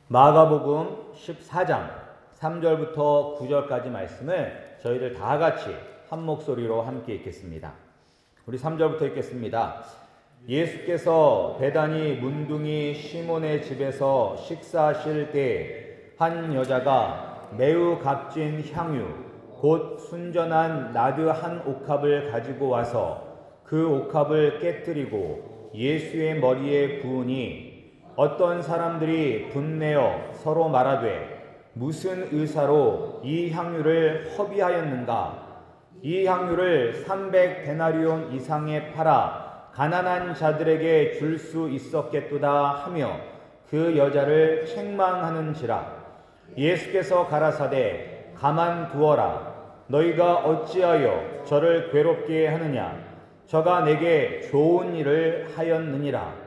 마가복음 14장 3절부터 9절까지 말씀을 저희들 다 같이 한 목소리로 함께 읽겠습니다. 우리 3절부터 읽겠습니다. 예수께서 베다니 문둥이 시몬의 집에서 식사하실 때 한 여자가 매우 값진 향유 곧 순전한 나드 한 옥합을 가지고 와서 그 옥합을 깨뜨리고 예수의 머리에 부으니 어떤 사람들이 분내어 서로 말하되 무슨 의사로 이 향유를 허비하였는가? 이 향유를 300데나리온 이상에 팔아 가난한 자들에게 줄 수 있었겠도다 하며 그 여자를 책망하는지라. 예수께서 가라사대 가만두어라. 너희가 어찌하여 저를 괴롭게 하느냐? 저가 내게 좋은 일을 하였느니라.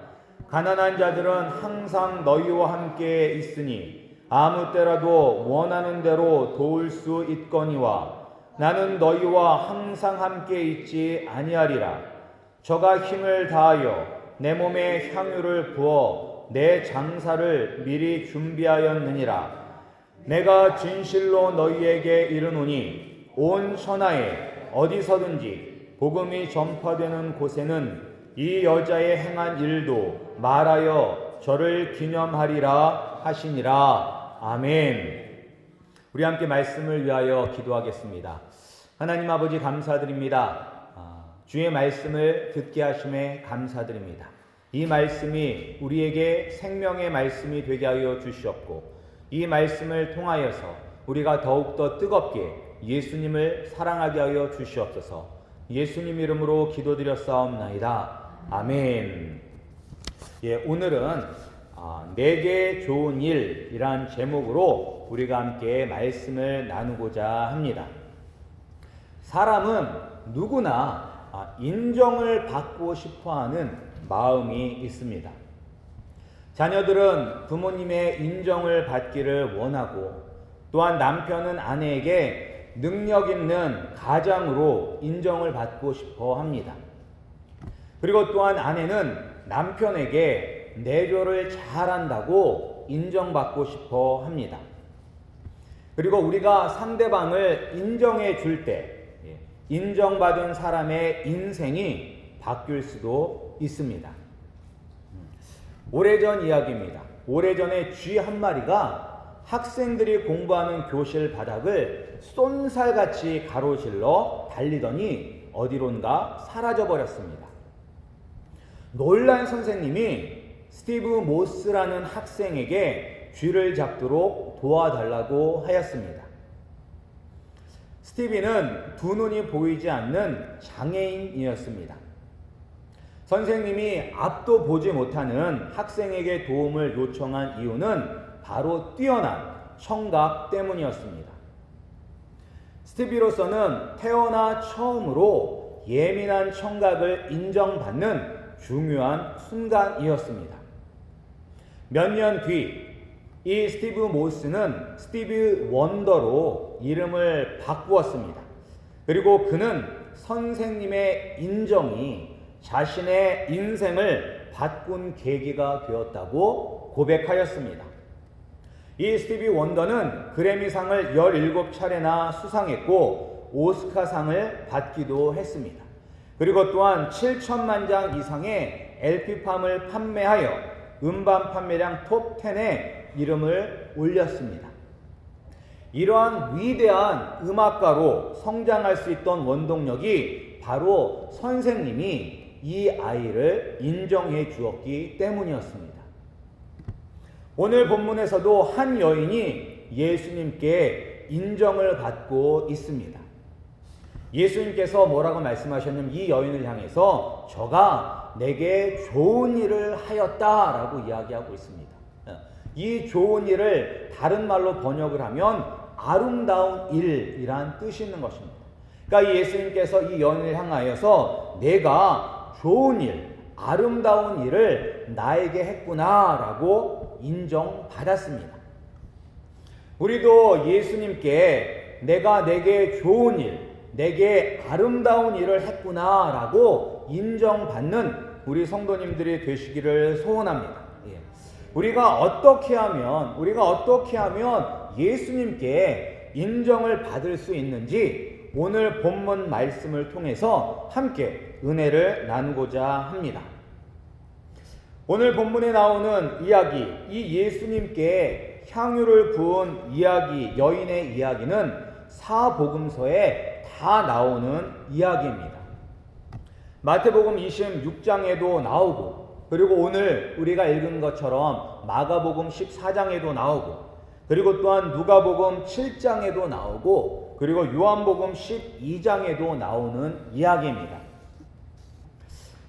가난한 자들은 항상 너희와 함께 있으니 아무 때라도 원하는 대로 도울 수 있거니와 나는 너희와 항상 함께 있지 아니하리라. 저가 힘을 다하여 내 몸에 향유를 부어 내 장사를 미리 준비하였느니라. 내가 진실로 너희에게 이르노니 온 천하에 어디서든지 복음이 전파되는 곳에는 이 여자의 행한 일도 말하여 저를 기념하리라 하시니라. 아멘. 우리 함께 말씀을 위하여 기도하겠습니다. 하나님 아버지 감사드립니다. 주의 말씀을 듣게 하심에 감사드립니다. 이 말씀이 우리에게 생명의 말씀이 되게 하여 주시옵고 이 말씀을 통하여서 우리가 더욱더 뜨겁게 예수님을 사랑하게 하여 주시옵소서. 예수님 이름으로 기도드렸사옵나이다. 아멘. 오늘은 내게 좋은 일이란 제목으로 우리가 함께 말씀을 나누고자 합니다. 사람은 누구나 인정을 받고 싶어하는 마음이 있습니다. 자녀들은 부모님의 인정을 받기를 원하고 또한 남편은 아내에게 능력 있는 가장으로 인정을 받고 싶어 합니다. 그리고 또한 아내는 남편에게 내조를 잘한다고 인정받고 싶어 합니다. 그리고 우리가 상대방을 인정해 줄 때 인정받은 사람의 인생이 바뀔 수도 있습니다. 오래전 이야기입니다. 오래전에 쥐 한 마리가 학생들이 공부하는 교실 바닥을 쏜살같이 가로질러 달리더니 어디론가 사라져버렸습니다. 놀란 선생님이 스티브 모스라는 학생에게 쥐를 잡도록 도와달라고 하였습니다. 스티비는 두 눈이 보이지 않는 장애인이었습니다. 선생님이 앞도 보지 못하는 학생에게 도움을 요청한 이유는 바로 뛰어난 청각 때문이었습니다. 스티비로서는 태어나 처음으로 예민한 청각을 인정받는 중요한 순간이었습니다. 몇 년 뒤 이 스티브 모스는 스티브 원더로 이름을 바꾸었습니다. 그리고 그는 선생님의 인정이 자신의 인생을 바꾼 계기가 되었다고 고백하였습니다. 이 스티비 원더는 그래미상을 17차례나 수상했고 오스카상을 받기도 했습니다. 그리고 또한 7천만 장 이상의 LP팜을 판매하여 음반 판매량 톱10에 이름을 올렸습니다. 이러한 위대한 음악가로 성장할 수 있던 원동력이 바로 선생님이 이 아이를 인정해 주었기 때문이었습니다. 오늘 본문에서도 한 여인이 예수님께 인정을 받고 있습니다. 예수님께서 뭐라고 말씀하셨냐면 이 여인을 향해서 저가 내게 좋은 일을 하였다라고 이야기하고 있습니다. 이 좋은 일을 다른 말로 번역을 하면 아름다운 일이란 뜻이 있는 것입니다. 그러니까 예수님께서 이 여인을 향하여서 내가 좋은 일, 아름다운 일을 나에게 했구나라고 인정받았습니다. 우리도 예수님께 내가 내게 좋은 일, 내게 아름다운 일을 했구나라고 인정받는 우리 성도님들이 되시기를 소원합니다. 우리가 어떻게 하면 예수님께 인정을 받을 수 있는지 오늘 본문 말씀을 통해서 함께 은혜를 나누고자 합니다. 오늘 본문에 나오는 이야기, 이 예수님께 향유를 부은 이야기, 여인의 이야기는 사복음서에 다 나오는 이야기입니다. 마태복음 26장에도 나오고, 그리고 오늘 우리가 읽은 것처럼 마가복음 14장에도 나오고, 그리고 또한 누가복음 7장에도 나오고, 그리고 요한복음 12장에도 나오는 이야기입니다.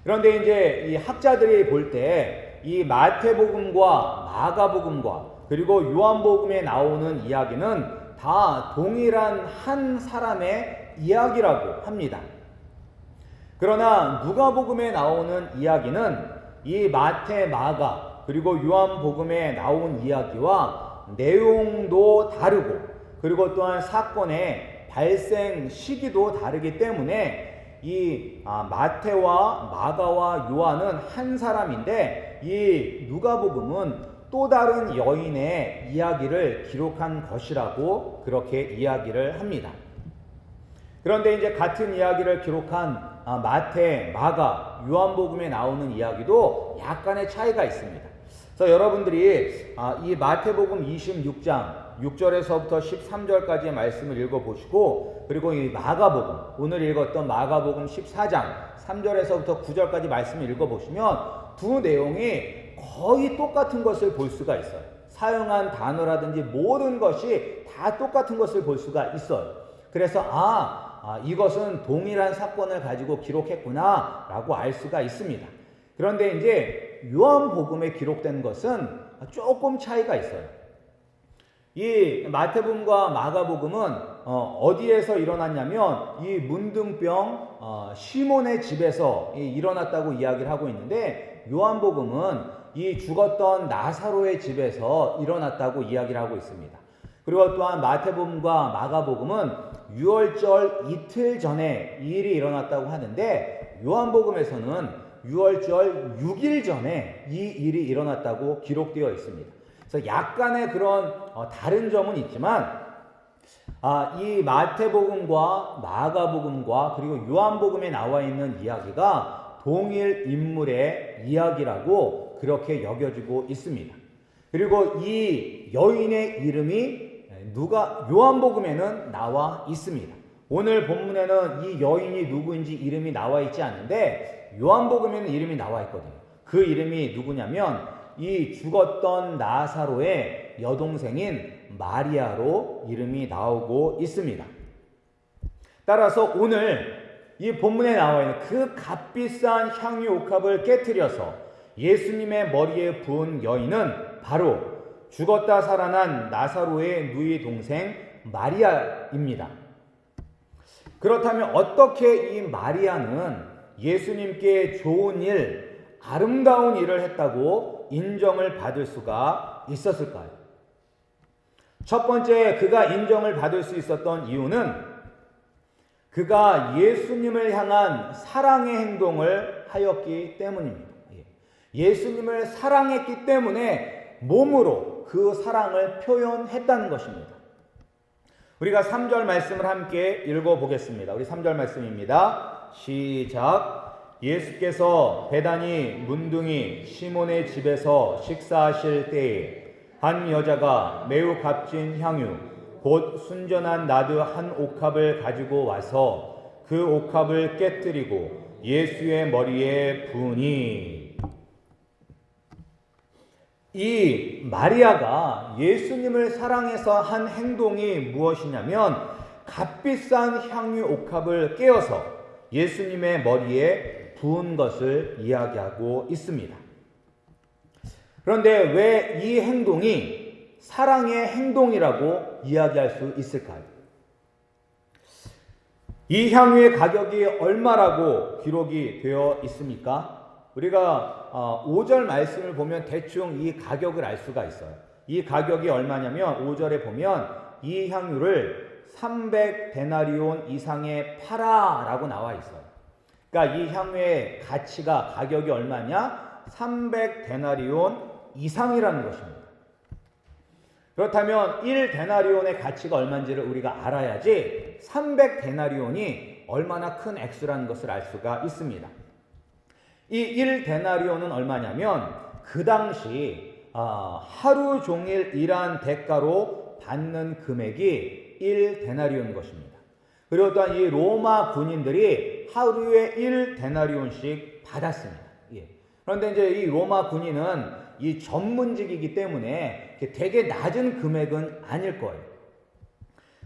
그런데 이제 이 학자들이 볼 때 이 마태복음과 마가복음과 그리고 요한복음에 나오는 이야기는 다 동일한 한 사람의 이야기라고 합니다. 그러나 누가복음에 나오는 이야기는 이 마태, 마가 그리고 요한복음에 나온 이야기와 내용도 다르고, 그리고 또한 사건의 발생 시기도 다르기 때문에 이 마태와 마가와 요한은 한 사람인데, 이 누가복음은 또 다른 여인의 이야기를 기록한 것이라고 그렇게 이야기를 합니다. 그런데 이제 같은 이야기를 기록한 마태, 마가, 요한복음에 나오는 이야기도 약간의 차이가 있습니다. 그래서 여러분들이 이 마태복음 26장 6절에서부터 13절까지의 말씀을 읽어보시고, 그리고 이 마가복음, 오늘 읽었던 마가복음 14장 3절에서부터 9절까지 말씀을 읽어보시면 두 내용이 거의 똑같은 것을 볼 수가 있어요. 사용한 단어라든지 모든 것이 다 똑같은 것을 볼 수가 있어요. 그래서 이것은 동일한 사건을 가지고 기록했구나 라고 알 수가 있습니다. 그런데 이제 요한복음에 기록된 것은 조금 차이가 있어요. 이 마태복음과 마가복음은 어디에서 일어났냐면 이 문둥병 시몬의 집에서 일어났다고 이야기를 하고 있는데, 요한복음은 이 죽었던 나사로의 집에서 일어났다고 이야기를 하고 있습니다. 그리고 또한 마태복음과 마가복음은 유월절 이틀 전에 이 일이 일어났다고 하는데, 요한복음에서는 유월절 6일 전에 이 일이 일어났다고 기록되어 있습니다. 그래서 약간의 그런 다른 점은 있지만, 이 마태복음과 마가복음과 그리고 요한복음에 나와 있는 이야기가 동일 인물의 이야기라고 그렇게 여겨지고 있습니다. 그리고 이 여인의 이름이 요한복음에는 나와 있습니다. 오늘 본문에는 이 여인이 누구인지 이름이 나와 있지 않는데 요한복음에는 이름이 나와 있거든요. 그 이름이 누구냐면 이 죽었던 나사로의 여동생인 마리아로 이름이 나오고 있습니다. 따라서 오늘 이 본문에 나와 있는 그 값비싼 향유 옥합을 깨트려서 예수님의 머리에 부은 여인은 바로 죽었다 살아난 나사로의 누이 동생 마리아입니다. 그렇다면 어떻게 이 마리아는 예수님께 좋은 일, 아름다운 일을 했다고 인정을 받을 수가 있었을까요? 첫 번째, 그가 인정을 받을 수 있었던 이유는 그가 예수님을 향한 사랑의 행동을 하였기 때문입니다. 예수님을 사랑했기 때문에 몸으로 그 사랑을 표현했다는 것입니다. 우리가 3절 말씀을 함께 읽어보겠습니다. 우리 3절 말씀입니다. 시작. 예수께서 베다니 문둥이 시몬의 집에서 식사하실 때에 한 여자가 매우 값진 향유 곧 순전한 나드 한 옥합을 가지고 와서 그 옥합을 깨뜨리고 예수의 머리에 부으니, 이 마리아가 예수님을 사랑해서 한 행동이 무엇이냐면 값비싼 향유 옥합을 깨어서 예수님의 머리에 부은 것을 이야기하고 있습니다. 그런데 왜 이 행동이 사랑의 행동이라고 이야기할 수 있을까요? 이 향유의 가격이 얼마라고 기록이 되어 있습니까? 우리가 5절 말씀을 보면 대충 이 가격을 알 수가 있어요. 이 가격이 얼마냐면 5절에 보면 이 향유를 300데나리온 이상에 팔아라고 나와 있어요. 그러니까 이 향유의 가치가, 가격이 얼마냐? 300데나리온 이상이라는 것입니다. 그렇다면 1데나리온의 가치가 얼마인지를 우리가 알아야지 300데나리온이 얼마나 큰 액수라는 것을 알 수가 있습니다. 이 1데나리온은 얼마냐면 그 당시 하루 종일 일한 대가로 받는 금액이 1데나리온인 것입니다. 그리고 또한 이 로마 군인들이 하루에 1데나리온씩 받았습니다. 그런데 이제 이 로마 군인은 이 전문직이기 때문에 되게 낮은 금액은 아닐 거예요.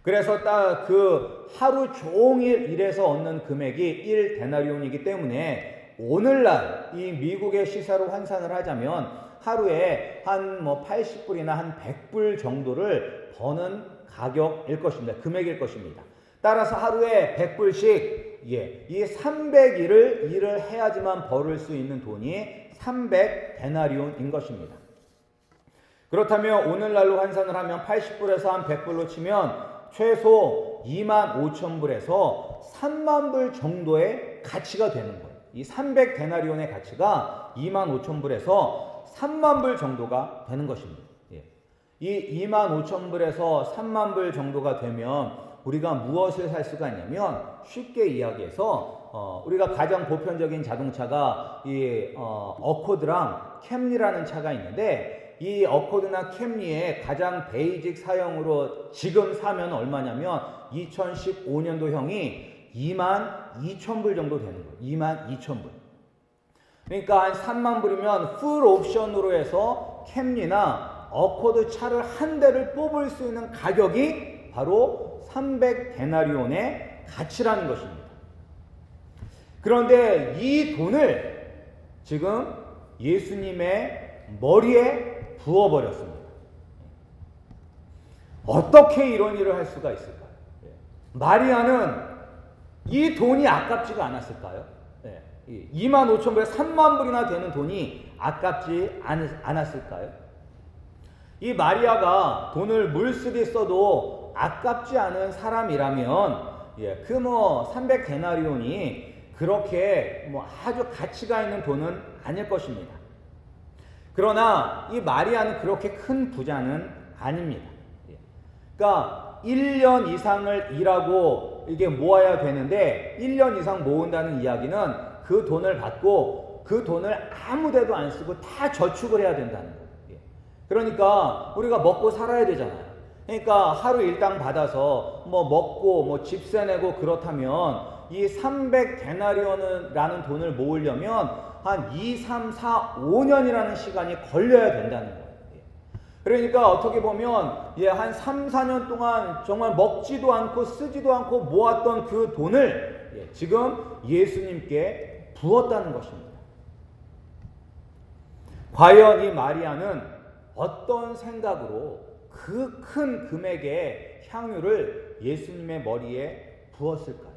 그래서 딱 그 하루 종일 일해서 얻는 금액이 1데나리온이기 때문에 오늘날 이 미국의 시세로 환산을 하자면 하루에 한 80불이나 한 100불 정도를 버는 가격일 것입니다. 금액일 것입니다. 따라서 하루에 100불씩 이 300일을 일을 해야지만 벌을 수 있는 돈이 300데나리온인 것입니다. 그렇다면 오늘날로 환산을 하면 80불에서 한 100불로 치면 최소 25,000불에서 30,000불 정도의 가치가 되는 거예요. 이 300데나리온의 가치가 25,000불에서 30,000불 정도가 되는 것입니다. 이 25,000불에서 30,000불 정도가 되면 우리가 무엇을 살 수가 있냐면 쉽게 이야기해서 우리가 가장 보편적인 자동차가 이 어코드랑 캠리라는 차가 있는데 이 어코드나 캠리의 가장 베이직 사용으로 지금 사면 얼마냐면 2015년도형이 22,000불 정도 되는 거예요. 22,000불. 그러니까 한 30,000불이면 풀 옵션으로 해서 캠리나 어코드 차를 한 대를 뽑을 수 있는 가격이 바로 300데나리온의 가치라는 것입니다. 그런데 이 돈을 지금 예수님의 머리에 부어버렸습니다. 어떻게 이런 일을 할 수가 있을까요? 마리아는 이 돈이 아깝지가 않았을까요? 25,000불에 30,000불이나 되는 돈이 아깝지 않았을까요? 이 마리아가 돈을 물쓰듯 써도 아깝지 않은 사람이라면 그 300데나리온이 그렇게 아주 가치가 있는 돈은 아닐 것입니다. 그러나 이 마리아는 그렇게 큰 부자는 아닙니다. 그러니까 1년 이상을 일하고 이게 모아야 되는데 1년 이상 모은다는 이야기는 그 돈을 받고 그 돈을 아무 데도 안 쓰고 다 저축을 해야 된다는 거예요. 그러니까 우리가 먹고 살아야 되잖아요. 그러니까 하루 일당 받아서 먹고 집세 내고 그렇다면 이 300데나리온이라는 돈을 모으려면 한 2, 3, 4, 5년이라는 시간이 걸려야 된다는 거예요. 그러니까 어떻게 보면 한 3, 4년 동안 정말 먹지도 않고 쓰지도 않고 모았던 그 돈을 지금 예수님께 부었다는 것입니다. 과연 이 마리아는 어떤 생각으로 그 큰 금액의 향유를 예수님의 머리에 부었을까요?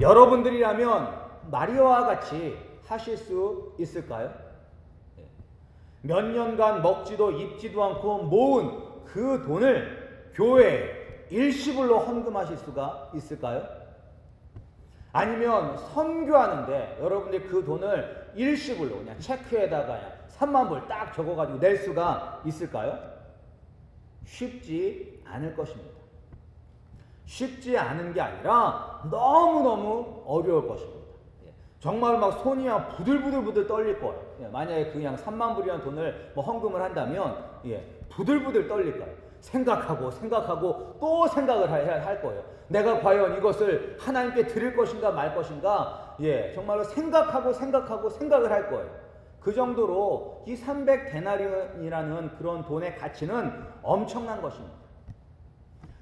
여러분들이라면 마리아와 같이 하실 수 있을까요? 몇 년간 먹지도 입지도 않고 모은 그 돈을 교회에 일시불로 헌금하실 수가 있을까요? 아니면 선교하는데 여러분들이 그 돈을 일시불로 그냥 체크에다가 30,000불 딱 적어가지고 낼 수가 있을까요? 쉽지 않을 것입니다. 쉽지 않은 게 아니라 너무너무 어려울 것입니다. 정말 손이 부들부들 떨릴 거예요. 만약에 그냥 30,000불이라는 돈을 헌금을 한다면 부들부들 떨릴 거예요. 생각하고 또 생각을 할 거예요. 내가 과연 이것을 하나님께 드릴 것인가 말 것인가 정말로 생각을 할 거예요. 그 정도로 이 300데나리온이라는 그런 돈의 가치는 엄청난 것입니다.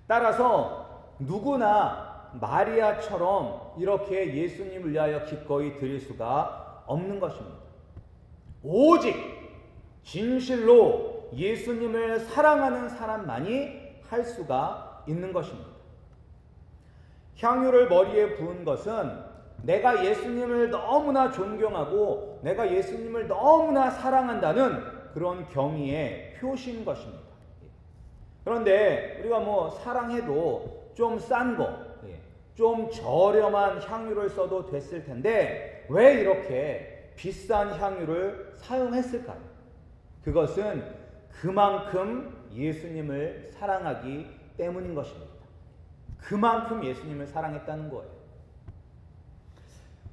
따라서 누구나 마리아처럼 이렇게 예수님을 위하여 기꺼이 드릴 수가 없는 것입니다. 오직 진실로 예수님을 사랑하는 사람만이 할 수가 있는 것입니다. 향유를 머리에 부은 것은 내가 예수님을 너무나 존경하고 내가 예수님을 너무나 사랑한다는 그런 경의의 표시인 것입니다. 그런데 우리가 사랑해도 좀 싼 거, 좀 저렴한 향유를 써도 됐을 텐데 왜 이렇게 비싼 향유를 사용했을까요? 그것은 그만큼 예수님을 사랑하기 때문인 것입니다. 그만큼 예수님을 사랑했다는 거예요.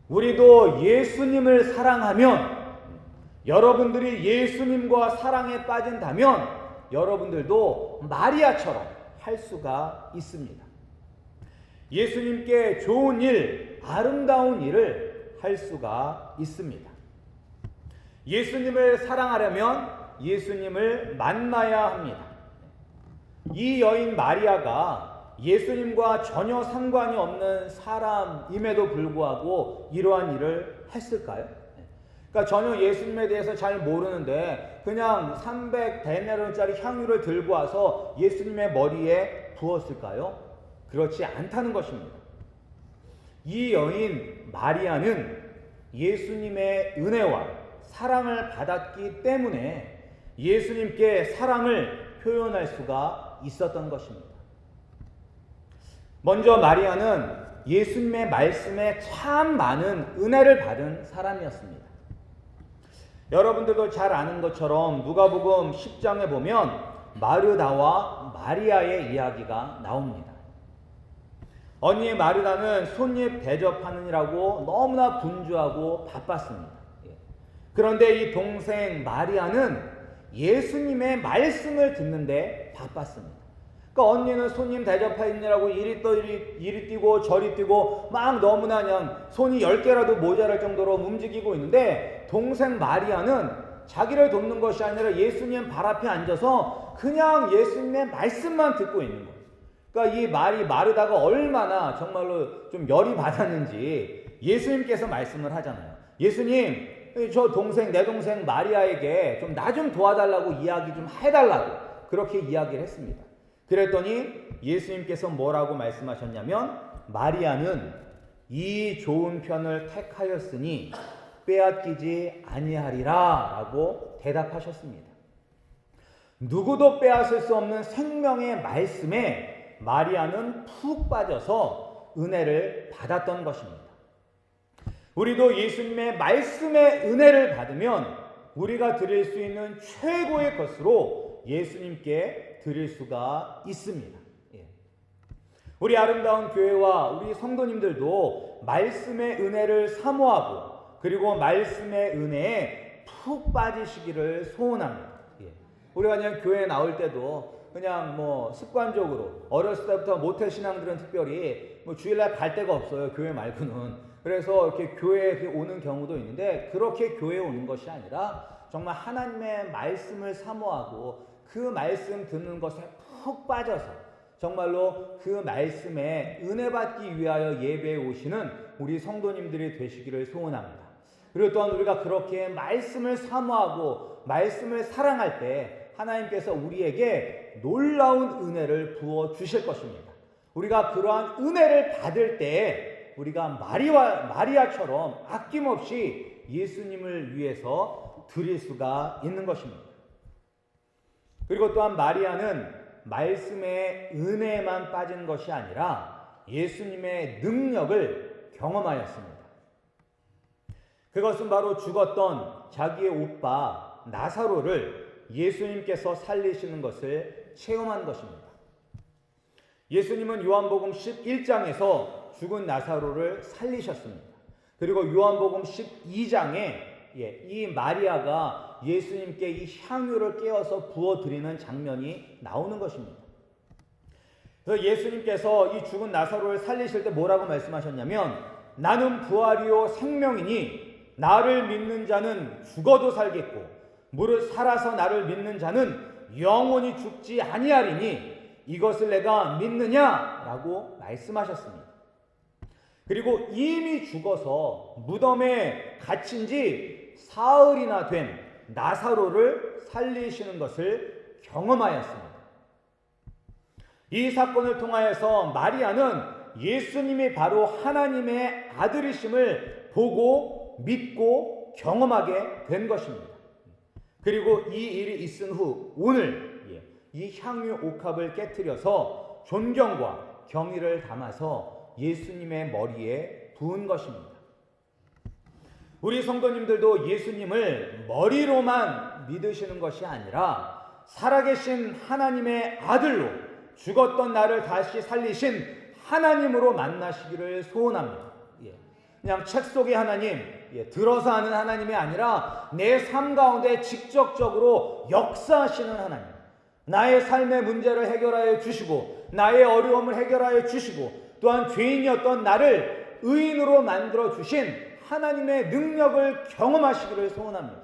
우리도 예수님을 사랑하면, 여러분들이 예수님과 사랑에 빠진다면 여러분들도 마리아처럼 할 수가 있습니다. 예수님께 좋은 일, 아름다운 일을 할 수가 있습니다. 예수님을 사랑하려면 예수님을 만나야 합니다. 이 여인 마리아가 예수님과 전혀 상관이 없는 사람임에도 불구하고 이러한 일을 했을까요? 그러니까 전혀 예수님에 대해서 잘 모르는데 그냥 300데나리온짜리 향유를 들고 와서 예수님의 머리에 부었을까요? 그렇지 않다는 것입니다. 이 여인 마리아는 예수님의 은혜와 사랑을 받았기 때문에 예수님께 사랑을 표현할 수가 있었던 것입니다. 먼저 마리아는 예수님의 말씀에 참 많은 은혜를 받은 사람이었습니다. 여러분들도 잘 아는 것처럼 누가복음 10장에 보면 마르다와 마리아의 이야기가 나옵니다. 언니 마르다는 손님 대접하느라고 너무나 분주하고 바빴습니다. 그런데 이 동생 마리아는 예수님의 말씀을 듣는데 바빴습니다. 그러니까 언니는 손님 대접하느라고 이리 뛰고 저리 뛰고 막 너무나 그냥 손이 10개라도 모자랄 정도로 움직이고 있는데, 동생 마리아는 자기를 돕는 것이 아니라 예수님 발 앞에 앉아서 그냥 예수님의 말씀만 듣고 있는 거예요. 그러니까 이 마르다가 얼마나 정말로 좀 열이 받았는지 예수님께서 말씀을 하잖아요. 예수님, 내 동생 마리아에게 좀 나 좀 도와달라고 이야기 좀 해달라고 그렇게 이야기를 했습니다. 그랬더니 예수님께서 뭐라고 말씀하셨냐면, 마리아는 이 좋은 편을 택하였으니 빼앗기지 아니하리라 라고 대답하셨습니다. 누구도 빼앗을 수 없는 생명의 말씀에 마리아는 푹 빠져서 은혜를 받았던 것입니다. 우리도 예수님의 말씀의 은혜를 받으면 우리가 드릴 수 있는 최고의 것으로 예수님께 드릴 수가 있습니다. 우리 아름다운 교회와 우리 성도님들도 말씀의 은혜를 사모하고 그리고 말씀의 은혜에 푹 빠지시기를 소원합니다. 우리가 그냥 교회에 나올 때도 그냥 습관적으로 어렸을 때부터 모태신앙들은 특별히 주일날 갈 데가 없어요. 교회 말고는. 그래서 이렇게 교회에 오는 경우도 있는데, 그렇게 교회에 오는 것이 아니라 정말 하나님의 말씀을 사모하고 그 말씀 듣는 것에 푹 빠져서 정말로 그 말씀에 은혜 받기 위하여 예배에 오시는 우리 성도님들이 되시기를 소원합니다. 그리고 또한 우리가 그렇게 말씀을 사모하고 말씀을 사랑할 때 하나님께서 우리에게 놀라운 은혜를 부어 주실 것입니다. 우리가 그러한 은혜를 받을 때 우리가 마리아처럼 아낌없이 예수님을 위해서 드릴 수가 있는 것입니다. 그리고 또한 마리아는 말씀의 은혜에만 빠진 것이 아니라 예수님의 능력을 경험하였습니다. 그것은 바로 죽었던 자기의 오빠 나사로를 예수님께서 살리시는 것을 체험한 것입니다. 예수님은 요한복음 11장에서 죽은 나사로를 살리셨습니다. 그리고 요한복음 12장에 이 마리아가 예수님께 이 향유를 깨어서 부어드리는 장면이 나오는 것입니다. 그래서 예수님께서 이 죽은 나사로를 살리실 때 뭐라고 말씀하셨냐면, 나는 부활이요 생명이니 나를 믿는 자는 죽어도 살겠고 무릇 살아서 나를 믿는 자는 영원히 죽지 아니하리니 이것을 내가 믿느냐? 라고 말씀하셨습니다. 그리고 이미 죽어서 무덤에 갇힌 지 사흘이나 된 나사로를 살리시는 것을 경험하였습니다. 이 사건을 통하여서 마리아는 예수님이 바로 하나님의 아들이심을 보고 믿고 경험하게 된 것입니다. 그리고 이 일이 있은 후 오늘 이 향유 옥합을 깨트려서 존경과 경의를 담아서 예수님의 머리에 부은 것입니다. 우리 성도님들도 예수님을 머리로만 믿으시는 것이 아니라 살아계신 하나님의 아들로 죽었던 나를 다시 살리신 하나님으로 만나시기를 소원합니다. 그냥 책 속의 하나님, 들어서 하는 하나님이 아니라 내 삶 가운데 직접적으로 역사하시는 하나님, 나의 삶의 문제를 해결하여 주시고 나의 어려움을 해결하여 주시고 또한 죄인이었던 나를 의인으로 만들어 주신 하나님의 능력을 경험하시기를 소원합니다.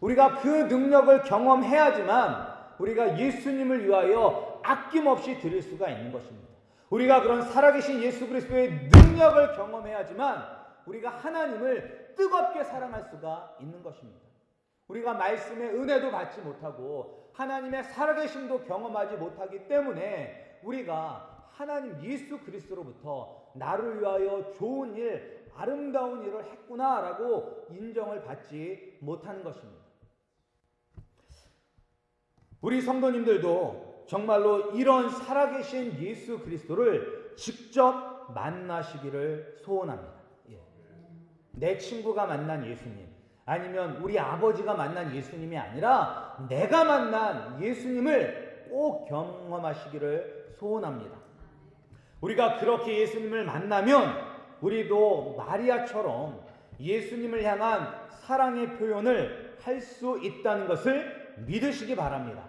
우리가 그 능력을 경험해야지만 우리가 예수님을 위하여 아낌없이 드릴 수가 있는 것입니다. 우리가 그런 살아계신 예수 그리스도의 능력을 경험해야지만 우리가 하나님을 뜨겁게 사랑할 수가 있는 것입니다. 우리가 말씀의 은혜도 받지 못하고 하나님의 살아계심도 경험하지 못하기 때문에 우리가 하나님 예수 그리스도로부터 나를 위하여 좋은 일, 아름다운 일을 했구나라고 인정을 받지 못하는 것입니다. 우리 성도님들도 정말로 이런 살아계신 예수 그리스도를 직접 만나시기를 소원합니다. 내 친구가 만난 예수님, 아니면 우리 아버지가 만난 예수님이 아니라 내가 만난 예수님을 꼭 경험하시기를 소원합니다. 우리가 그렇게 예수님을 만나면 우리도 마리아처럼 예수님을 향한 사랑의 표현을 할 수 있다는 것을 믿으시기 바랍니다.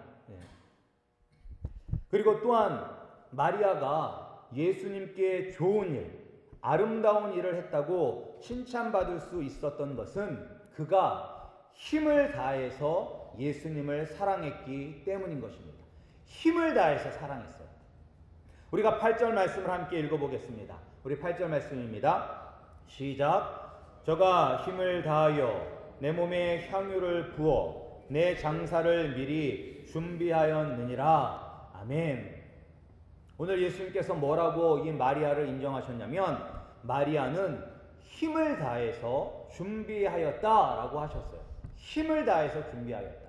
그리고 또한 마리아가 예수님께 좋은 일, 아름다운 일을 했다고 칭찬받을 수 있었던 것은 그가 힘을 다해서 예수님을 사랑했기 때문인 것입니다. 힘을 다해서 사랑했어요. 우리가 8절 말씀을 함께 읽어보겠습니다. 우리 8절 말씀입니다. 시작. 저가 힘을 다하여 내 몸에 향유를 부어 내 장사를 미리 준비하였느니라. 아멘. 오늘 예수님께서 뭐라고 이 마리아를 인정하셨냐면 마리아는 힘을 다해서 준비하였다라고 하셨어요. 힘을 다해서 준비하였다.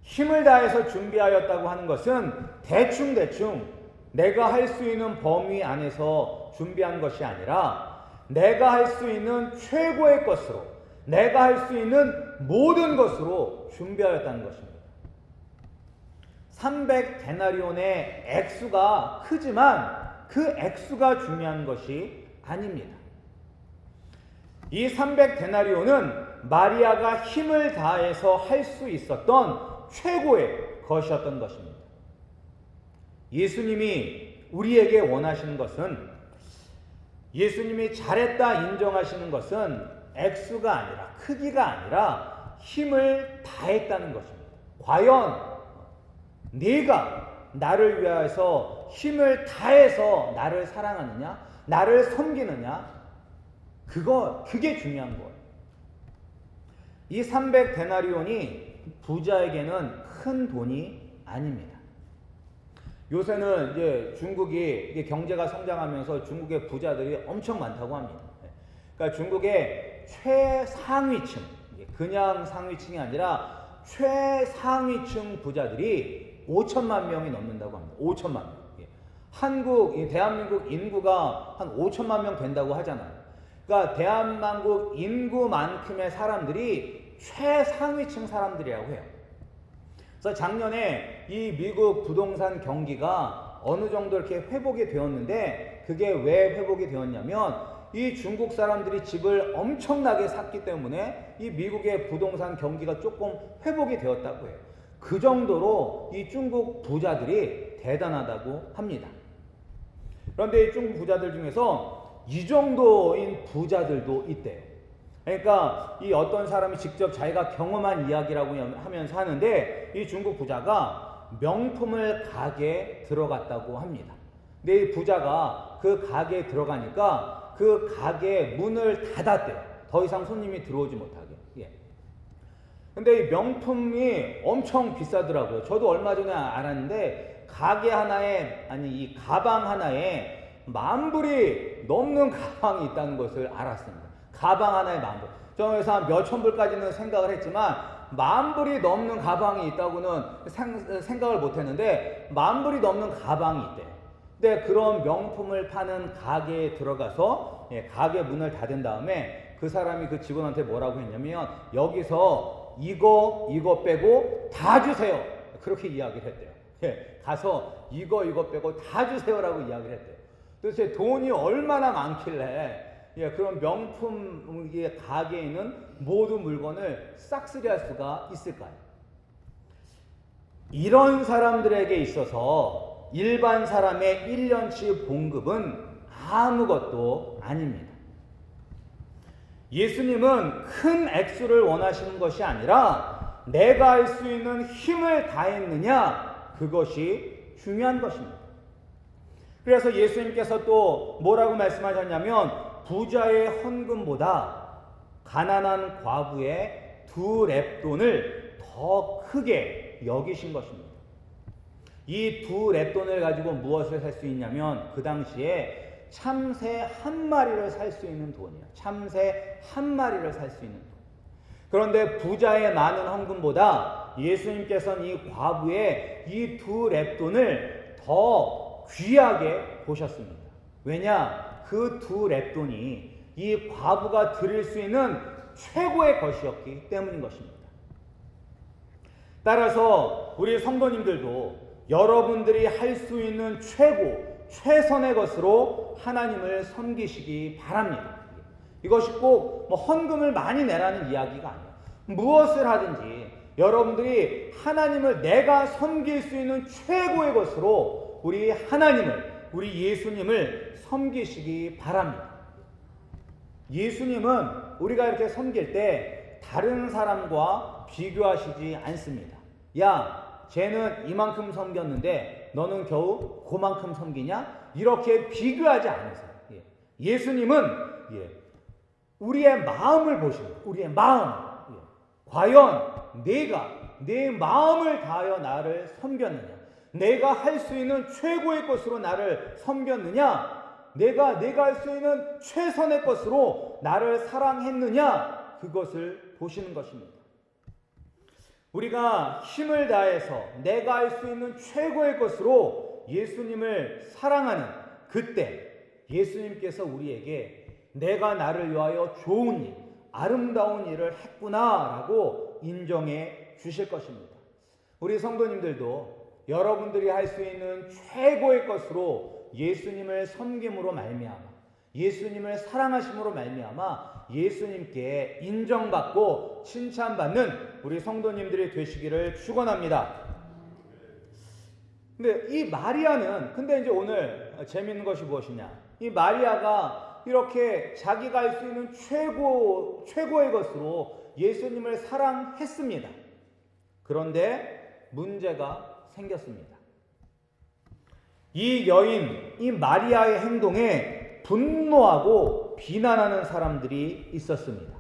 힘을 다해서 준비하였다고 하는 것은 대충 내가 할 수 있는 범위 안에서 준비한 것이 아니라 내가 할 수 있는 최고의 것으로, 내가 할 수 있는 모든 것으로 준비하였다는 것입니다. 300데나리온의 액수가 크지만 그 액수가 중요한 것이 아닙니다. 이 300데나리온은 마리아가 힘을 다해서 할 수 있었던 최고의 것이었던 것입니다. 예수님이 우리에게 원하시는 것은, 예수님이 잘했다 인정하시는 것은 액수가 아니라, 크기가 아니라 힘을 다했다는 것입니다. 과연 네가 나를 위해서 힘을 다해서 나를 사랑하느냐, 나를 섬기느냐, 그게 중요한 거예요. 이 300데나리온이 부자에게는 큰 돈이 아닙니다. 요새는 이제 중국이 경제가 성장하면서 중국의 부자들이 엄청 많다고 합니다. 그러니까 중국의 최상위층, 그냥 상위층이 아니라 최상위층 부자들이 5천만 명이 넘는다고 합니다. 5천만 명. 대한민국 인구가 한 5천만 명 된다고 하잖아요. 그러니까 대한민국 인구만큼의 사람들이 최상위층 사람들이라고 해요. 그래서 작년에 이 미국 부동산 경기가 어느 정도 이렇게 회복이 되었는데, 그게 왜 회복이 되었냐면 이 중국 사람들이 집을 엄청나게 샀기 때문에 이 미국의 부동산 경기가 조금 회복이 되었다고 해요. 그 정도로 이 중국 부자들이 대단하다고 합니다. 그런데 이 중국 부자들 중에서 이 정도인 부자들도 있대요. 그러니까 이 어떤 사람이 직접 자기가 경험한 이야기라고 하면서 하는데, 이 중국 부자가 명품을 가게에 들어갔다고 합니다. 근데 이 부자가 그 가게에 들어가니까 그 가게에 문을 닫았대요. 더 이상 손님이 들어오지 못하게. 근데 이 명품이 엄청 비싸더라고요. 저도 얼마 전에 알았는데 가게 하나에, 이 가방 하나에 10,000불이 넘는 가방이 있다는 것을 알았습니다. 가방 하나에 10,000불. 저는 그래서 한 몇천 불까지는 생각을 했지만 10,000불이 넘는 가방이 있다고는 생각을 못했는데 10,000불이 넘는 가방이 있대요. 근데 그런 명품을 파는 가게에 들어가서 가게 문을 닫은 다음에 그 사람이 그 직원한테 뭐라고 했냐면 여기서 이거 빼고 다 주세요. 그렇게 이야기를 했대요. 예, 가서 이거 빼고 다 주세요라고 이야기를 했대요. 도대체 돈이 얼마나 많길래 그런 명품 가게에 있는 모든 물건을 싹쓸이할 수가 있을까요? 이런 사람들에게 있어서 일반 사람의 1년치 봉급은 아무것도 아닙니다. 예수님은 큰 액수를 원하시는 것이 아니라 내가 할 수 있는 힘을 다했느냐, 그것이 중요한 것입니다. 그래서 예수님께서 또 뭐라고 말씀하셨냐면 부자의 헌금보다 가난한 과부의 2렙돈을 더 크게 여기신 것입니다. 이 2렙돈을 가지고 무엇을 살 수 있냐면 그 당시에 참새 한 마리를 살 수 있는 돈이에요. 참새 한 마리를 살 수 있는 돈. 그런데 부자의 많은 헌금보다 예수님께서는 이 과부의 이 2렙돈을 더 귀하게 보셨습니다. 왜냐? 그 2렙돈이 이 과부가 드릴 수 있는 최고의 것이었기 때문인 것입니다. 따라서 우리 성도님들도 여러분들이 할 수 있는 최선의 것으로 하나님을 섬기시기 바랍니다. 이것이 꼭 헌금을 많이 내라는 이야기가 아니에요. 무엇을 하든지 여러분들이 하나님을 내가 섬길 수 있는 최고의 것으로 우리 하나님을, 우리 예수님을 섬기시기 바랍니다. 예수님은 우리가 이렇게 섬길 때 다른 사람과 비교하시지 않습니다. 야, 쟤는 이만큼 섬겼는데 너는 겨우 그만큼 섬기냐? 이렇게 비교하지 않으세요. 예수님은 우리의 마음을 보십니다. 우리의 마음. 과연 내가 내 마음을 다하여 나를 섬겼느냐? 내가 할 수 있는 최고의 것으로 나를 섬겼느냐? 내가 할 수 있는 최선의 것으로 나를 사랑했느냐? 그것을 보시는 것입니다. 우리가 힘을 다해서 내가 할 수 있는 최고의 것으로 예수님을 사랑하는 그때 예수님께서 우리에게 내가 나를 위하여 좋은 일, 아름다운 일을 했구나라고 인정해 주실 것입니다. 우리 성도님들도 여러분들이 할 수 있는 최고의 것으로 예수님을 섬김으로 말미암아, 예수님을 사랑하심으로 말미암아 예수님께 인정받고 칭찬받는 우리 성도님들이 되시기를 축원합니다. 근데 이 마리아는, 근데 이제 오늘 재미있는 것이 무엇이냐? 이 마리아가 이렇게 자기가 할 수 있는 최고의 것으로 예수님을 사랑했습니다. 그런데 문제가 생겼습니다. 이 여인, 이 마리아의 행동에 분노하고 비난하는 사람들이 있었습니다.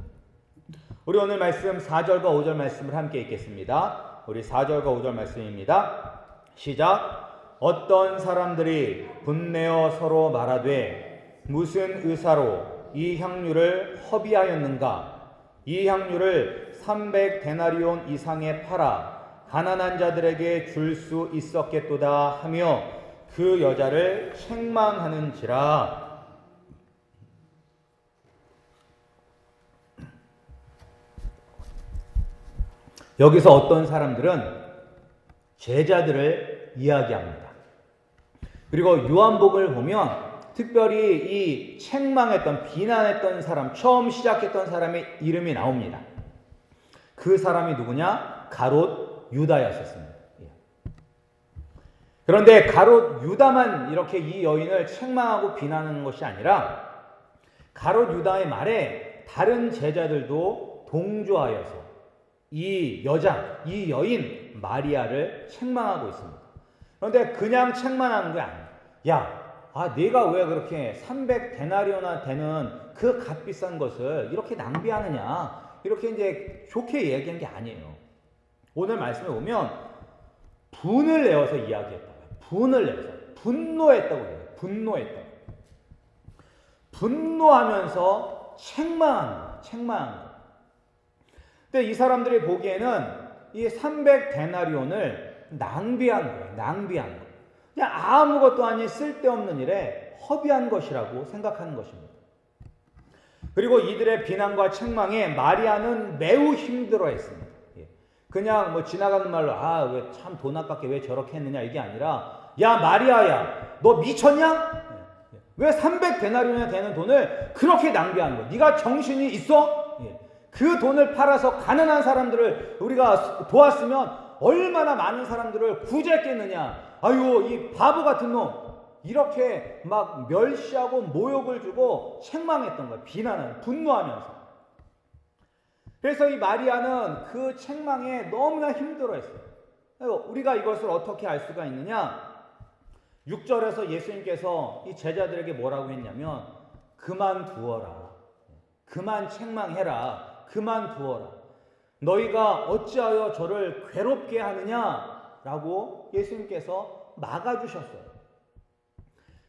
우리 오늘 말씀 4절과 5절 말씀을 함께 읽겠습니다. 우리 4절과 5절 말씀입니다. 시작. 어떤 사람들이 분내어 서로 말하되 무슨 의사로 이 향유를 허비하였는가? 이 향유를 300데나리온 이상에 팔아 가난한 자들에게 줄 수 있었겠도다 하며 그 여자를 책망하는지라. 여기서 어떤 사람들은 제자들을 이야기합니다. 그리고 요한복음을 보면 특별히 이 책망했던, 비난했던 사람, 처음 시작했던 사람의 이름이 나옵니다. 그 사람이 누구냐? 가롯 유다였었습니다. 그런데 가롯 유다만 이렇게 이 여인을 책망하고 비난하는 것이 아니라 가롯 유다의 말에 다른 제자들도 동조하여서 이 여인 마리아를 책망하고 있습니다. 그런데 그냥 책망하는 게 아니에요. 야, 내가 왜 그렇게 300데나리오나 되는 그 값비싼 것을 이렇게 낭비하느냐, 이렇게 이제 좋게 얘기한 게 아니에요. 오늘 말씀에 보면 분을 내어서 이야기했다고요. 분을 내서 분노했다고 해요. 분노했다고. 분노하면서 책망한 거예요. 근데 이 사람들이 보기에는 이 300데나리온을 낭비한 거예요. 그냥 아무것도 아닌 쓸데없는 일에 허비한 것이라고 생각하는 것입니다. 그리고 이들의 비난과 책망에 마리아는 매우 힘들어했습니다. 그냥 뭐 지나가는 말로 왜 참 돈 아깝게 왜 저렇게 했느냐 이게 아니라 야 마리아야 너 미쳤냐? 왜 300데나리온이나 되는 돈을 그렇게 낭비하는 거야? 네가 정신이 있어? 그 돈을 팔아서 가난한 사람들을 우리가 도왔으면 얼마나 많은 사람들을 구제했겠느냐? 아유 이 바보 같은 놈! 이렇게 막 멸시하고 모욕을 주고 책망했던 거예요. 비난하는, 분노하면서. 그래서 이 마리아는 그 책망에 너무나 힘들어했어요. 우리가 이것을 어떻게 알 수가 있느냐? 6절에서 예수님께서 이 제자들에게 뭐라고 했냐면 그만두어라. 그만 책망해라. 그만두어라. 너희가 어찌하여 저를 괴롭게 하느냐? 라고 예수님께서 막아주셨어요.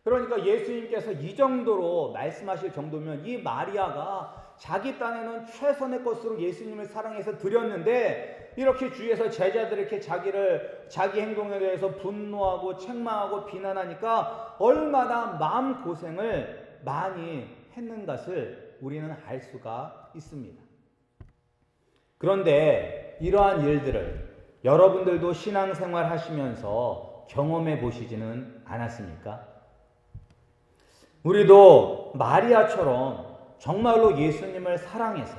그러니까 예수님께서 이 정도로 말씀하실 정도면 이 마리아가 자기 딴에는 최선의 것으로 예수님을 사랑해서 드렸는데 이렇게 주위에서 제자들에게 자기 행동에 대해서 분노하고 책망하고 비난하니까 얼마나 마음고생을 많이 했는 것을 우리는 알 수가 있습니다. 그런데 이러한 일들을 여러분들도 신앙생활 하시면서 경험해 보시지는 않았습니까? 우리도 마리아처럼 정말로 예수님을 사랑해서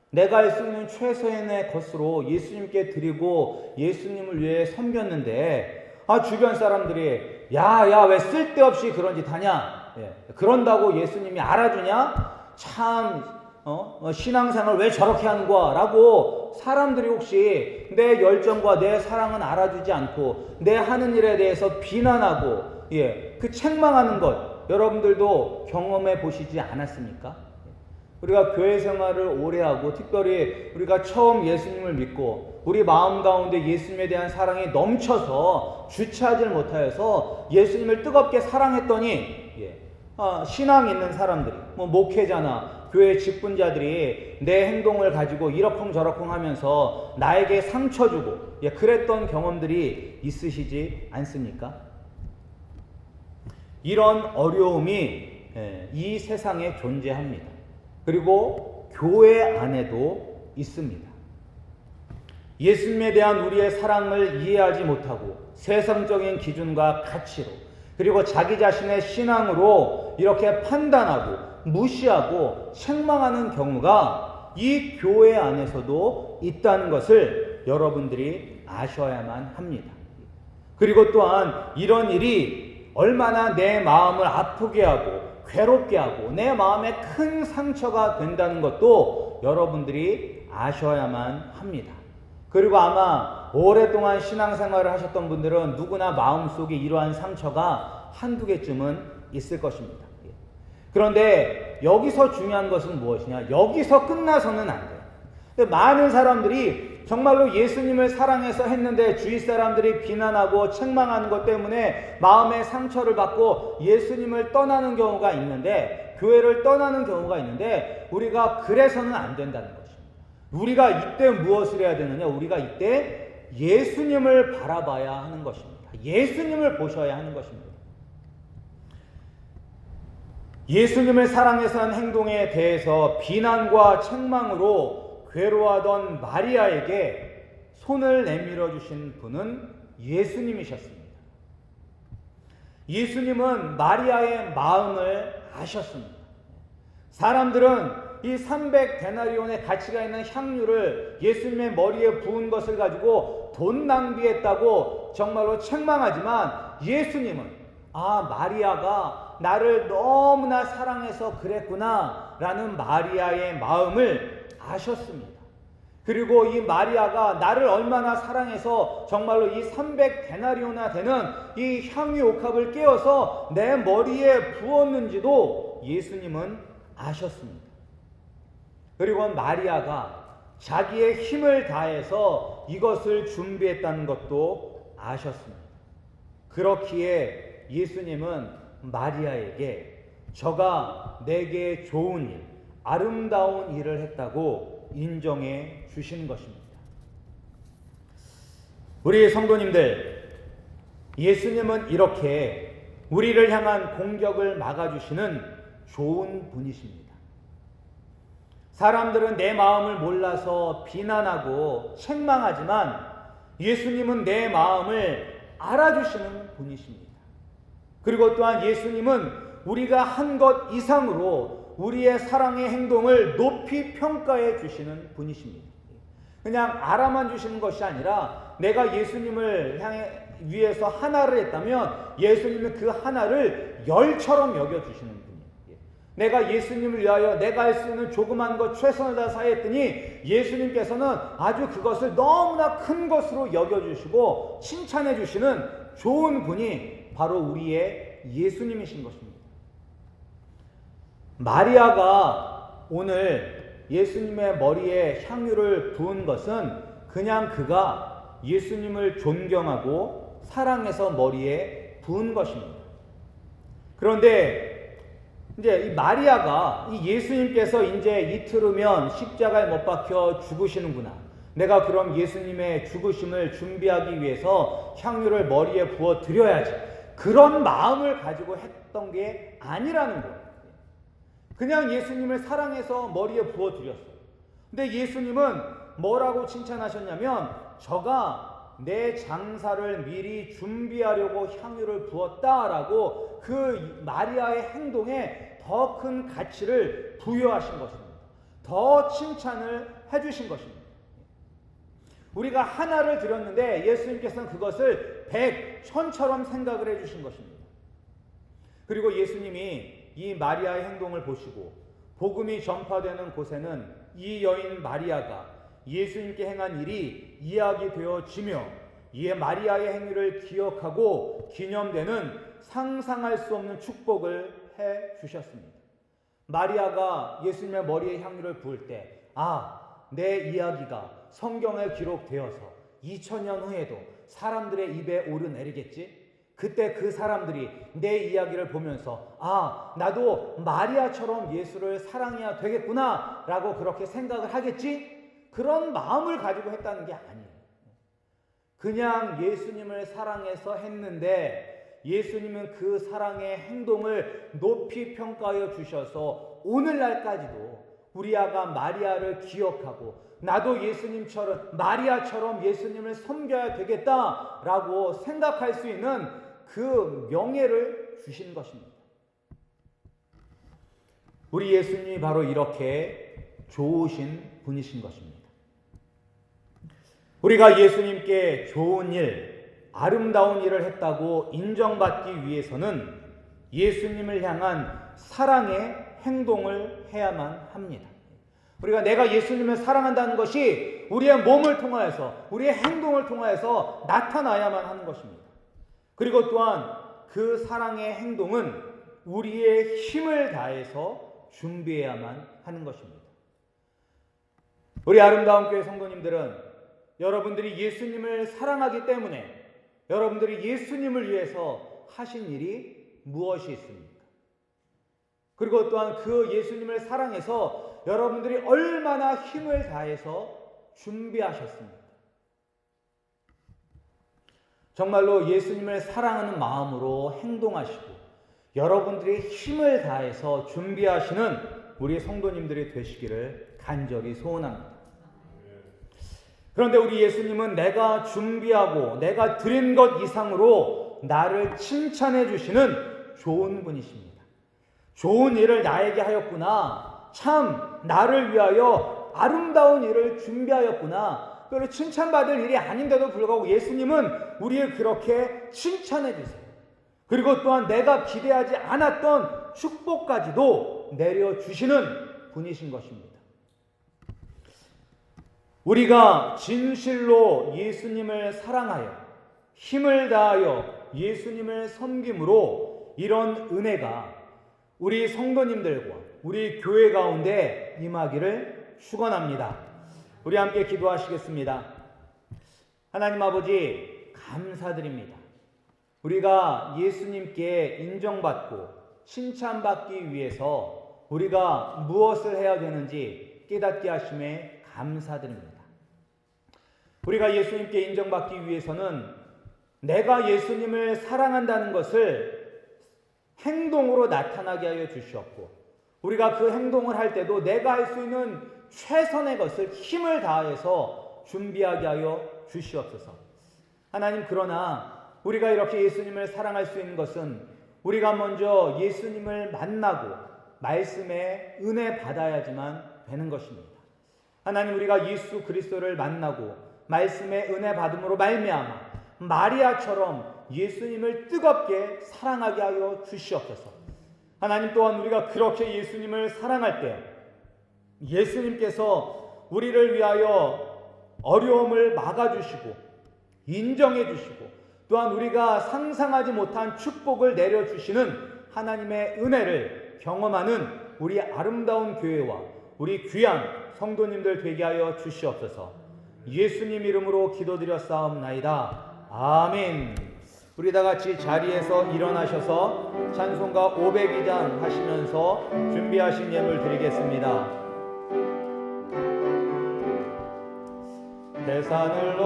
내가 할 수 있는 최소한의 것으로 예수님께 드리고 예수님을 위해 섬겼는데 주변 사람들이 야 왜 쓸데없이 그런 짓 하냐? 그런다고 예수님이 알아주냐? 참 신앙생활 왜 저렇게 하는 거야? 라고 사람들이 혹시 내 열정과 내 사랑은 알아주지 않고 내 하는 일에 대해서 비난하고 그 책망하는 것 여러분들도 경험해 보시지 않았습니까? 우리가 교회 생활을 오래 하고 특별히 우리가 처음 예수님을 믿고 우리 마음 가운데 예수님에 대한 사랑이 넘쳐서 주체하지 못하여서 예수님을 뜨겁게 사랑했더니 신앙 있는 사람들이 목회자나 교회 직분자들이 내 행동을 가지고 이러쿵저러쿵 하면서 나에게 상처 주고 그랬던 경험들이 있으시지 않습니까? 이런 어려움이 이 세상에 존재합니다. 그리고 교회 안에도 있습니다. 예수님에 대한 우리의 사랑을 이해하지 못하고 세상적인 기준과 가치로 그리고 자기 자신의 신앙으로 이렇게 판단하고 무시하고 책망하는 경우가 이 교회 안에서도 있다는 것을 여러분들이 아셔야만 합니다. 그리고 또한 이런 일이 얼마나 내 마음을 아프게 하고 괴롭게 하고 내 마음에 큰 상처가 된다는 것도 여러분들이 아셔야만 합니다. 그리고 아마 오랫동안 신앙생활을 하셨던 분들은 누구나 마음속에 이러한 상처가 한두 개쯤은 있을 것입니다. 그런데 여기서 중요한 것은 무엇이냐? 여기서 끝나서는 안 돼요. 근데 많은 사람들이 정말로 예수님을 사랑해서 했는데 주위 사람들이 비난하고 책망하는 것 때문에 마음의 상처를 받고 예수님을 떠나는 경우가 있는데 교회를 떠나는 경우가 있는데 우리가 그래서는 안 된다는 것입니다. 우리가 이때 무엇을 해야 되느냐? 우리가 이때 예수님을 바라봐야 하는 것입니다. 예수님을 보셔야 하는 것입니다. 예수님을 사랑해서 한 행동에 대해서 비난과 책망으로 괴로워하던 마리아에게 손을 내밀어 주신 분은 예수님이셨습니다. 예수님은 마리아의 마음을 아셨습니다. 사람들은 이 300데나리온의 가치가 있는 향유를 예수님의 머리에 부은 것을 가지고 돈 낭비했다고 정말로 책망하지만 예수님은 마리아가 나를 너무나 사랑해서 그랬구나 라는 마리아의 마음을 아셨습니다. 그리고 이 마리아가 나를 얼마나 사랑해서 정말로 이 300데나리온이나 되는 이 향유 옥합을 깨어서 내 머리에 부었는지도 예수님은 아셨습니다. 그리고 마리아가 자기의 힘을 다해서 이것을 준비했다는 것도 아셨습니다. 그렇기에 예수님은 마리아에게 저가 내게 좋은 일, 아름다운 일을 했다고 인정해 주시는 것입니다. 우리 성도님들, 예수님은 이렇게 우리를 향한 공격을 막아주시는 좋은 분이십니다. 사람들은 내 마음을 몰라서 비난하고 책망하지만 예수님은 내 마음을 알아주시는 분이십니다. 그리고 또한 예수님은 우리가 한 것 이상으로 우리의 사랑의 행동을 높이 평가해 주시는 분이십니다. 그냥 알아만 주시는 것이 아니라 내가 예수님을 위해서 하나를 했다면 예수님은 그 하나를 열처럼 여겨주시는 분이에요. 내가 예수님을 위하여 내가 할 수 있는 조그만 것 최선을 다해서 했더니 예수님께서는 아주 그것을 너무나 큰 것으로 여겨주시고 칭찬해 주시는 좋은 분이 바로 우리의 예수님이신 것입니다. 마리아가 오늘 예수님의 머리에 향유를 부은 것은 그냥 그가 예수님을 존경하고 사랑해서 머리에 부은 것입니다. 그런데 이제 이 마리아가 이 예수님께서 이제 이틀 후면 십자가에 못 박혀 죽으시는구나. 내가 그럼 예수님의 죽으심을 준비하기 위해서 향유를 머리에 부어 드려야지. 그런 마음을 가지고 했던 게 아니라는 거예요. 그냥 예수님을 사랑해서 머리에 부어드렸어요. 근데 예수님은 뭐라고 칭찬하셨냐면 저가 내 장사를 미리 준비하려고 향유를 부었다라고 그 마리아의 행동에 더 큰 가치를 부여하신 것입니다. 더 칭찬을 해주신 것입니다. 우리가 하나를 드렸는데 예수님께서는 그것을 100, 1000처럼 생각을 해주신 것입니다. 그리고 예수님이 이 마리아의 행동을 보시고 복음이 전파되는 곳에는 이 여인 마리아가 예수님께 행한 일이 이야기되어지며 이 마리아의 행위를 기억하고 기념되는 상상할 수 없는 축복을 해 주셨습니다. 마리아가 예수님의 머리에 향유를 부을 때 내 이야기가 성경에 기록되어서 2000년 후에도 사람들의 입에 오르내리겠지? 그때 그 사람들이 내 이야기를 보면서 나도 마리아처럼 예수를 사랑해야 되겠구나 라고 그렇게 생각을 하겠지? 그런 마음을 가지고 했다는 게 아니에요. 그냥 예수님을 사랑해서 했는데 예수님은 그 사랑의 행동을 높이 평가하여 주셔서 오늘날까지도 우리 아가 마리아를 기억하고 나도 예수님처럼 마리아처럼 예수님을 섬겨야 되겠다라고 생각할 수 있는 그 명예를 주신 것입니다. 우리 예수님이 바로 이렇게 좋으신 분이신 것입니다. 우리가 예수님께 좋은 일, 아름다운 일을 했다고 인정받기 위해서는 예수님을 향한 사랑의 행동을 해야만 합니다. 우리가 내가 예수님을 사랑한다는 것이 우리의 몸을 통하여서 우리의 행동을 통하여서 나타나야만 하는 것입니다. 그리고 또한 그 사랑의 행동은 우리의 힘을 다해서 준비해야만 하는 것입니다. 우리 아름다운 교회 성도님들은 여러분들이 예수님을 사랑하기 때문에 여러분들이 예수님을 위해서 하신 일이 무엇이 있습니까? 그리고 또한 그 예수님을 사랑해서 여러분들이 얼마나 힘을 다해서 준비하셨습니까? 정말로 예수님을 사랑하는 마음으로 행동하시고 여러분들이 힘을 다해서 준비하시는 우리 성도님들이 되시기를 간절히 소원합니다. 그런데 우리 예수님은 내가 준비하고 내가 드린 것 이상으로 나를 칭찬해 주시는 좋은 분이십니다. 좋은 일을 나에게 하였구나. 참 나를 위하여 아름다운 일을 준비하였구나. 그리고 칭찬받을 일이 아닌데도 불구하고 예수님은 우리를 그렇게 칭찬해 주세요. 그리고 또한 내가 기대하지 않았던 축복까지도 내려주시는 분이신 것입니다. 우리가 진실로 예수님을 사랑하여 힘을 다하여 예수님을 섬김으로 이런 은혜가 우리 성도님들과 우리 교회 가운데 임하기를 축원합니다. 우리 함께 기도하시겠습니다. 하나님 아버지 감사드립니다. 우리가 예수님께 인정받고 칭찬받기 위해서 우리가 무엇을 해야 되는지 깨닫게 하심에 감사드립니다. 우리가 예수님께 인정받기 위해서는 내가 예수님을 사랑한다는 것을 행동으로 나타나게 하여 주시었고 우리가 그 행동을 할 때도 내가 할 수 있는 최선의 것을 힘을 다해서 준비하게 하여 주시옵소서. 하나님, 그러나 우리가 이렇게 예수님을 사랑할 수 있는 것은 우리가 먼저 예수님을 만나고 말씀의 은혜 받아야지만 되는 것입니다. 하나님, 우리가 예수 그리스도를 만나고 말씀의 은혜 받음으로 말미암아 마리아처럼 예수님을 뜨겁게 사랑하게 하여 주시옵소서. 하나님, 또한 우리가 그렇게 예수님을 사랑할 때 예수님께서 우리를 위하여 어려움을 막아주시고 인정해 주시고 또한 우리가 상상하지 못한 축복을 내려주시는 하나님의 은혜를 경험하는 우리 아름다운 교회와 우리 귀한 성도님들 되게 하여 주시옵소서. 예수님 이름으로 기도드렸사옵나이다. 아멘. 우리 다 같이 자리에서 일어나셔서 찬송가 502장 하시면서 준비하신 예물 드리겠습니다. 대산을